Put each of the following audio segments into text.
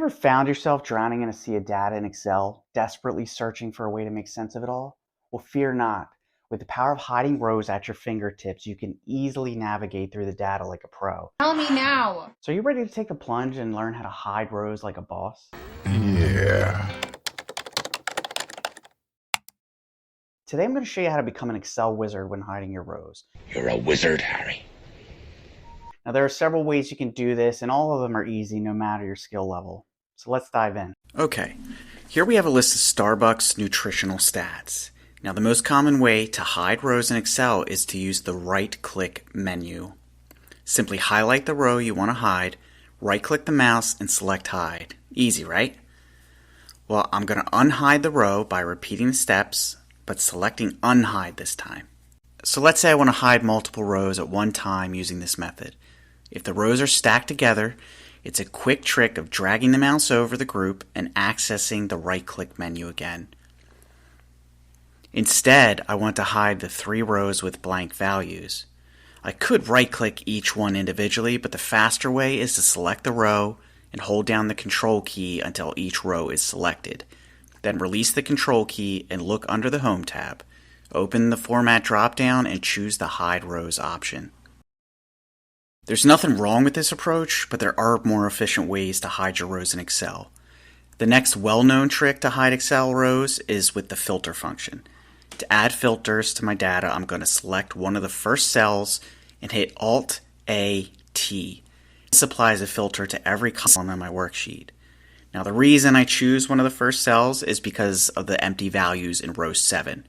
ever found yourself drowning in a sea of data in Excel, desperately searching for a way to make sense of it all? Well, fear not. With the power of hiding rows at your fingertips, you can easily navigate through the data like a pro. Tell me now. So, are you ready to take the plunge and learn how to hide rows like a boss? Yeah. Today, I'm going to show you how to become an Excel wizard when hiding your rows. You're a wizard, Harry. Now, there are several ways you can do this, and all of them are easy no matter your skill level. So, let's dive in. Okay, here we have a list of Starbucks nutritional stats. Now, the most common way to hide rows in Excel is to use the right-click menu. Simply highlight the row you want to hide, right-click the mouse, and select Hide. Easy, right? Well, I'm going to unhide the row by repeating the steps, but selecting Unhide this time. So let's say I want to hide multiple rows at one time using this method. If the rows are stacked together, it's a quick trick of dragging the mouse over the group and accessing the right-click menu again. Instead, I want to hide the 3 rows with blank values. I could right-click each one individually, but the faster way is to select the row and hold down the Control key until each row is selected. Then release the Control key and look under the Home tab. Open the Format drop-down and choose the Hide Rows option. There's nothing wrong with this approach, but there are more efficient ways to hide your rows in Excel. The next well-known trick to hide Excel rows is with the filter function. To add filters to my data, I'm going to select one of the first cells and hit Alt-A-T. This applies a filter to every column on my worksheet. Now, the reason I choose one of the first cells is because of the empty values in row 7.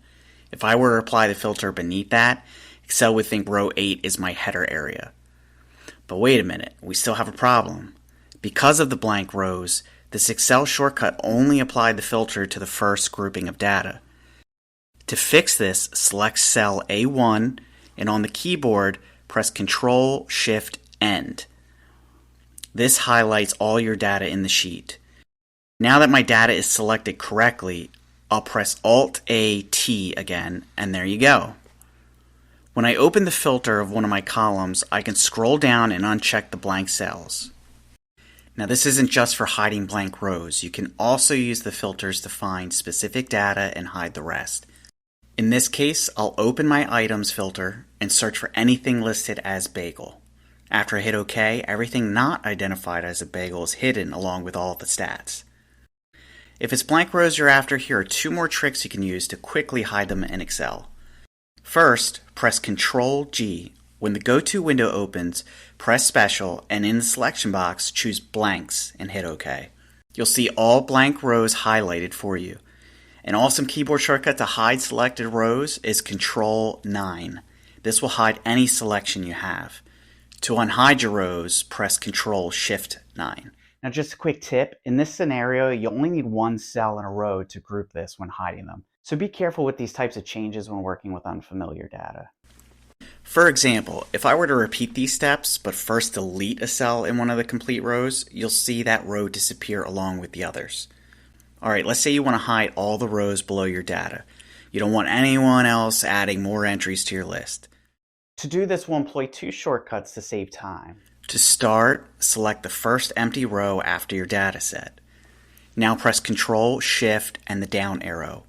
If I were to apply the filter beneath that, Excel would think row 8 is my header area. But wait a minute, we still have a problem. Because of the blank rows, this Excel shortcut only applied the filter to the first grouping of data. To fix this, select cell A1 and on the keyboard, press Ctrl-Shift-End. This highlights all your data in the sheet. Now that my data is selected correctly, I'll press Alt-A-T again, and there you go. When I open the filter of one of my columns, I can scroll down and uncheck the blank cells. Now, this isn't just for hiding blank rows. You can also use the filters to find specific data and hide the rest. In this case, I'll open my items filter and search for anything listed as bagel. After I hit OK, everything not identified as a bagel is hidden along with all of the stats. If it's blank rows you're after, here are 2 more tricks you can use to quickly hide them in Excel. First, press Ctrl-G. When the Go-To window opens, press Special and in the selection box, choose Blanks and hit OK. You'll see all blank rows highlighted for you. An awesome keyboard shortcut to hide selected rows is Ctrl-9. This will hide any selection you have. To unhide your rows, press Ctrl-Shift-9. Now, just a quick tip. In this scenario, you only need one cell in a row to group this when hiding them. So be careful with these types of changes when working with unfamiliar data. For example, if I were to repeat these steps, but first delete a cell in one of the complete rows, you'll see that row disappear along with the others. Alright, let's say you want to hide all the rows below your data. You don't want anyone else adding more entries to your list. To do this, we'll employ 2 shortcuts to save time. To start, select the first empty row after your data set. Now press Ctrl, Shift, and the down arrow.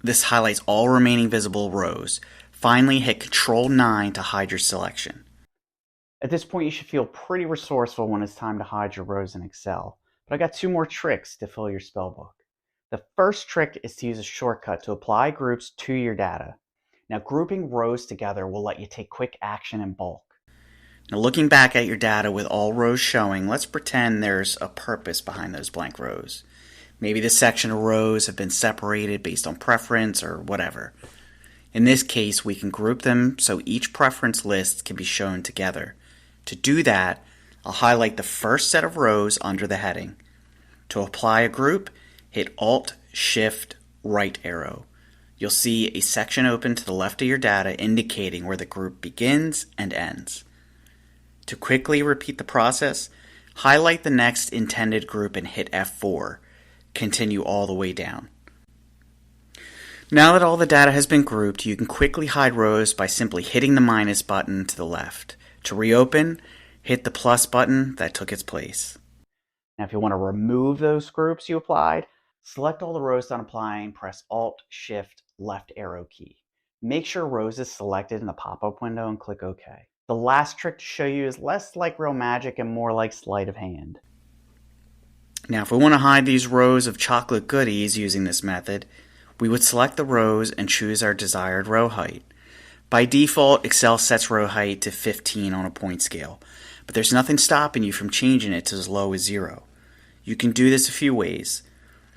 This highlights all remaining visible rows. Finally, hit Ctrl-9 to hide your selection. At this point, you should feel pretty resourceful when it's time to hide your rows in Excel. But I got 2 more tricks to fill your spellbook. The first trick is to use a shortcut to apply groups to your data. Now, grouping rows together will let you take quick action in bulk. Now, looking back at your data with all rows showing, let's pretend there's a purpose behind those blank rows. Maybe this section of rows have been separated based on preference or whatever. In this case, we can group them so each preference list can be shown together. To do that, I'll highlight the first set of rows under the heading. To apply a group, hit Alt-Shift-Right arrow. You'll see a section open to the left of your data indicating where the group begins and ends. To quickly repeat the process, highlight the next intended group and hit F4. Continue all the way down. Now that all the data has been grouped, you can quickly hide rows by simply hitting the minus button to the left. To reopen, hit the plus button that took its place. Now, if you want to remove those groups you applied, select all the rows done applying, press Alt, Shift, left arrow key. Make sure rows is selected in the pop-up window and click OK. The last trick to show you is less like real magic and more like sleight of hand. Now, if we want to hide these rows of chocolate goodies using this method, we would select the rows and choose our desired row height. By default, Excel sets row height to 15 on a point scale, but there's nothing stopping you from changing it to as low as 0. You can do this a few ways.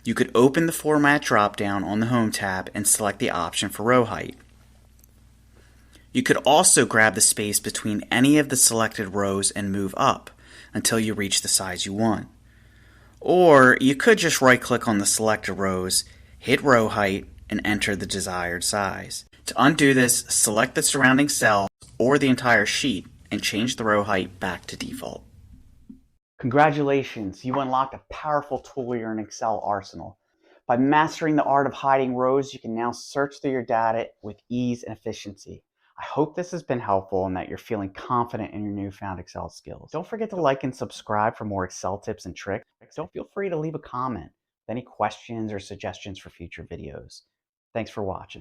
You could open the Format drop-down on the Home tab and select the option for row height. You could also grab the space between any of the selected rows and move up until you reach the size you want. Or you could just right-click on the selected rows, hit row height, and enter the desired size. To undo this, select the surrounding cell or the entire sheet and change the row height back to default. Congratulations, you unlocked a powerful tool in your Excel arsenal. By mastering the art of hiding rows, you can now search through your data with ease and efficiency. I hope this has been helpful and that you're feeling confident in your newfound Excel skills. Don't forget to like and subscribe for more Excel tips and tricks. Don't feel free to leave a comment with any questions or suggestions for future videos. Thanks for watching.